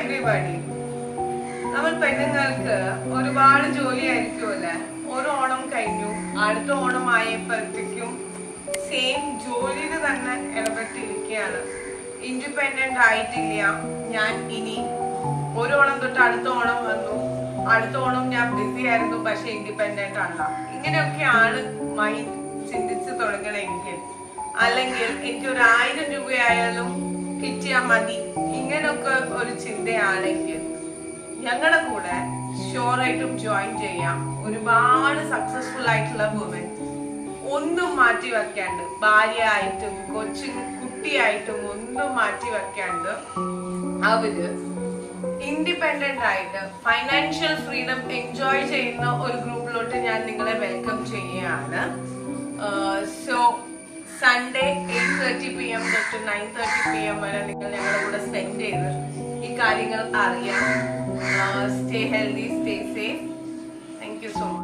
Everybody. നമ്മൾ പെണ്ണുങ്ങൾക്ക് ഒരുപാട് ജോലിയായിരിക്കുമല്ലേ. ഒരു ഓണം കഴിഞ്ഞു, അടുത്ത ഓണം ആയപ്പോഴത്തേക്കും സെയിം ജോലിയിൽ തന്നെ ഇടപെട്ടിരിക്കുകയാണ്. ഇൻഡിപെൻഡന്റ് ആയിട്ടില്ല ഞാൻ. ഇനി ഒരു ഓണം തൊട്ട് അടുത്ത ഓണം വന്നു, അടുത്ത ഓണം ഞാൻ ബിസി ആയിരുന്നു, പക്ഷെ ഇൻഡിപെൻഡന്റ് അല്ല. ഇങ്ങനെയൊക്കെയാണ് മൈൻഡ് ചിന്തിച്ച് തുടങ്ങണമെങ്കിൽ, അല്ലെങ്കിൽ എനിക്ക് ഒരു 1000 രൂപയായാലും കിട്ടിയാൽ മതി, ഇങ്ങനൊക്കെ ഒരു ചിന്തയാണെങ്കിൽ ഞങ്ങളുടെ കൂടെ ഷുവറായിട്ടും ജോയിൻ ചെയ്യാം. ഒരുപാട് സക്സസ്ഫുൾ ആയിട്ടുള്ള വുമൻ ഒന്നും മാറ്റി വെക്കാണ്ട്, ഭാര്യ ആയിട്ടും കുട്ടിയായിട്ടും ഒന്നും മാറ്റി വെക്കാണ്ട് അവര് ഇൻഡിപെൻഡന്റ് ആയിട്ട് ഫൈനാൻഷ്യൽ ഫ്രീഡം എൻജോയ് ചെയ്യുന്ന ഒരു ഗ്രൂപ്പിലോട്ട് ഞാൻ നിങ്ങളെ വെൽക്കം ചെയ്യുകയാണ്. സോ സൺഡേ 8:30 PM തൊട്ട് 9:30 PM വരെ നിങ്ങൾ ഞങ്ങളുടെ കൂടെ സ്പെൻഡ് ചെയ്ത് ഈ കാര്യങ്ങൾ അറിയാം. Stay healthy, stay safe. Thank you so much.